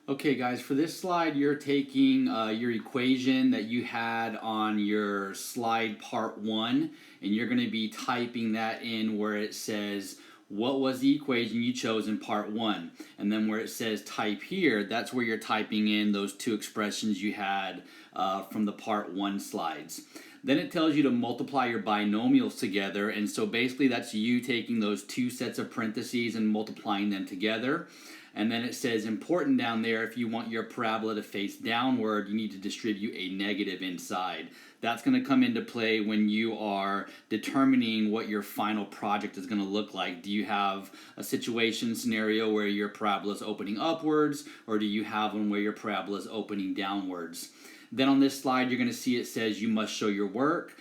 Okay guys, for this slide you're taking your equation that you had on your slide part 1 and you're going to be typing that in where it says what was the equation you chose in part 1, and then where it says type here, that's where you're typing in those two expressions you had from the part 1 slides. Then it tells you to multiply your binomials together, and so basically that's you taking those two sets of parentheses and multiplying them together. And then it says important down there, if you want your parabola to face downward, you need to distribute a negative inside. That's going to come into play when you are determining what your final project is going to look like. Do you have a situation scenario where your parabola is opening upwards, or do you have one where your parabola is opening downwards? Then on this slide, you're going to see it says you must show your work.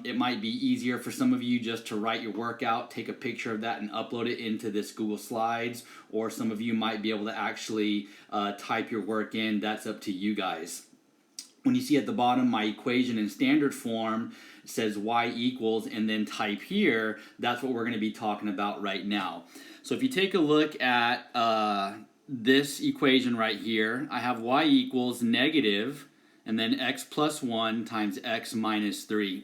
It might be easier for some of you just to write your work out, take a picture of that and upload it into this Google Slides, or some of you might be able to actually type your work in. That's up to you guys. When you see at the bottom my equation in standard form, it says y equals and then type here, that's what we're going to be talking about right now. So if you take a look at this equation right here, I have y equals negative and then x plus 1 times x minus 3.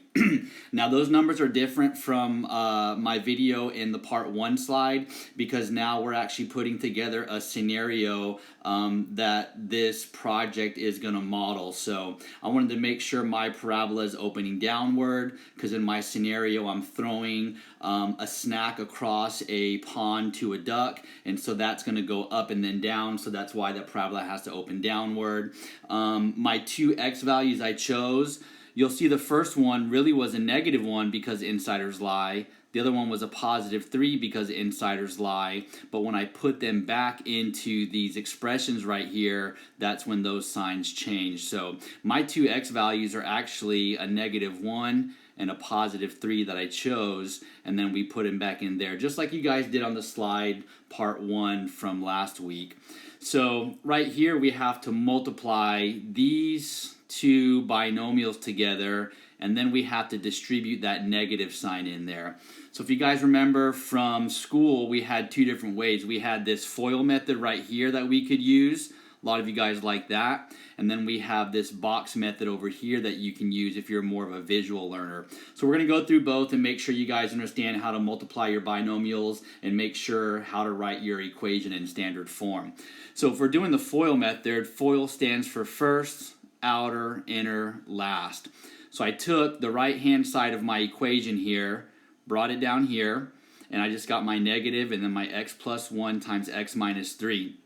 Now those numbers are different from my video in the part 1 slide, because now we're actually putting together a scenario that this project is going to model. So I wanted to make sure my parabola is opening downward, because in my scenario I'm throwing a snack across a pond to a duck, and so that's going to go up and then down, so that's why the parabola has to open downward. My two x values I chose, you'll see the first one really was a negative 1 because insiders lie. The other one was a positive 3 because insiders lie. But when I put them back into these expressions right here, that's when those signs change. So my two x values are actually a negative 1 and a positive 3 that I chose, and then we put them back in there, just like you guys did on the slide part 1 from last week. So right here we have to multiply these two binomials together, and then we have to distribute that negative sign in there. So if you guys remember from school, we had two different ways. We had this FOIL method right here that we could use. A lot of you guys like that. And then we have this box method over here that you can use if you're more of a visual learner. So we're going to go through both and make sure you guys understand how to multiply your binomials and make sure how to write your equation in standard form. So if we're doing the FOIL method, FOIL stands for first, outer, inner, last. So I took the right hand side of my equation here, brought it down here, and I just got my negative and then my x plus 1 times x minus 3.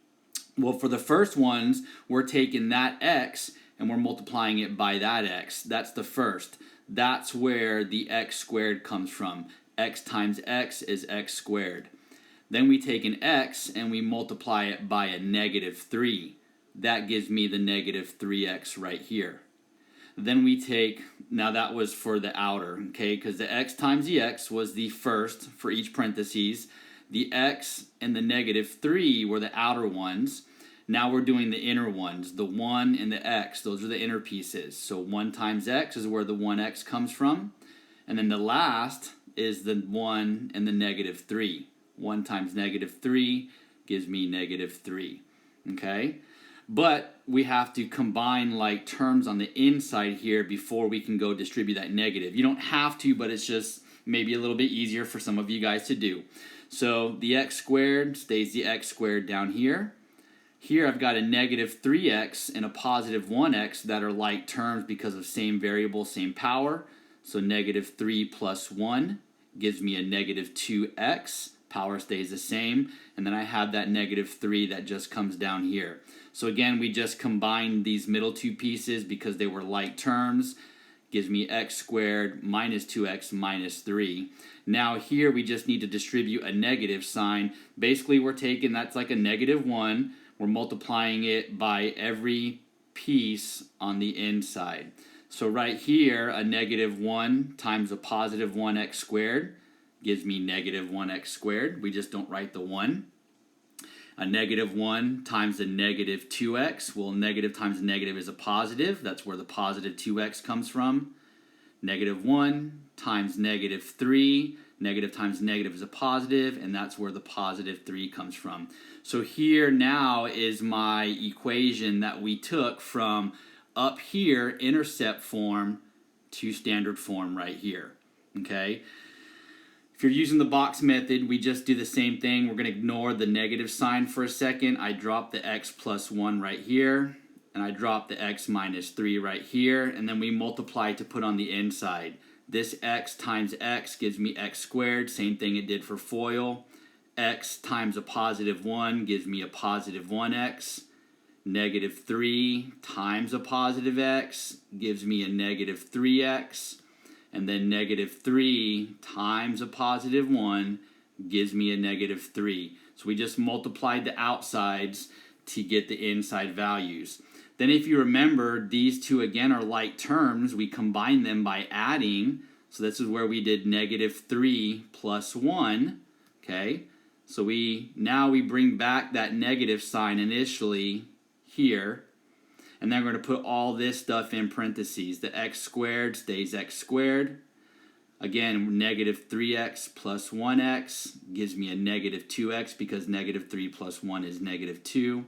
Well, for the first ones, we're taking that x and we're multiplying it by that x. That's the first. That's where the x squared comes from. X times x is x squared. Then we take an x and we multiply it by a negative 3. That gives me the negative 3x right here. Then we take, now that was for the outer, okay, because the x times the x was the first for each parentheses. The x and the negative 3 were the outer ones. Now we're doing the inner ones, the 1 and the x. Those are the inner pieces. So 1 times x is where the 1x comes from. And then the last is the 1 and the negative 3. 1 times negative 3 gives me negative 3. Okay? But we have to combine like terms on the inside here before we can go distribute that negative. You don't have to, but it's just maybe a little bit easier for some of you guys to do. So the x squared stays the x squared down here. Here I've got a negative 3x and a positive 1x that are like terms because of same variable, same power. So negative 3 plus 1 gives me a negative 2x. Power stays the same. And then I have that negative 3 that just comes down here. So again, we just combined these middle two pieces because they were like terms. Gives me x squared minus 2x minus 3. Now here we just need to distribute a negative sign. Basically we're taking, that's like a negative 1. We're multiplying it by every piece on the inside. So right here, a negative 1 times a positive 1x squared gives me negative 1x squared. We just don't write the 1. A negative 1 times a negative 2x. Well, negative times negative is a positive. That's where the positive 2x comes from. Negative 1 times negative 3. Negative times negative is a positive, and that's where the positive 3 comes from. So here now is my equation that we took from up here, intercept form, to standard form right here. Okay? If you're using the box method, we just do the same thing. We're going to ignore the negative sign for a second. I drop the x plus 1 right here, and I drop the x minus 3 right here, and then we multiply to put on the inside. This x times x gives me x squared, same thing it did for FOIL. X times a positive 1 gives me a positive 1x. Negative 3 times a positive x gives me a negative 3x. And then negative 3 times a positive 1 gives me a negative 3. So we just multiplied the outsides to get the inside values. Then if you remember, these two again are like terms. We combine them by adding. So this is where we did negative 3 plus 1. Okay, so now we bring back that negative sign initially here. And then we're going to put all this stuff in parentheses. The x squared stays x squared. Again, negative 3x plus 1x gives me a negative 2x because negative 3 plus 1 is negative 2.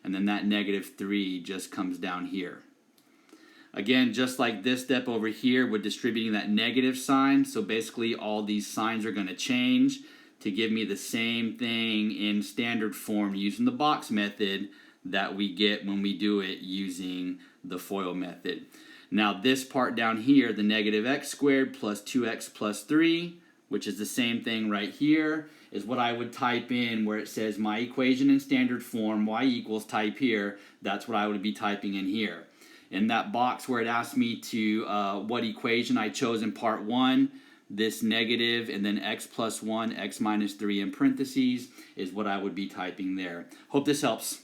And then that negative 3 just comes down here. Again, just like this step over here, we're distributing that negative sign. So basically all these signs are going to change to give me the same thing in standard form using the box method that we get when we do it using the FOIL method. Now this part down here, the negative x squared plus 2x plus 3, which is the same thing right here, is what I would type in where it says my equation in standard form, y equals type here. That's what I would be typing in here. In that box where it asked me to what equation I chose in part 1, this negative and then x plus 1, x minus 3 in parentheses is what I would be typing there. Hope this helps.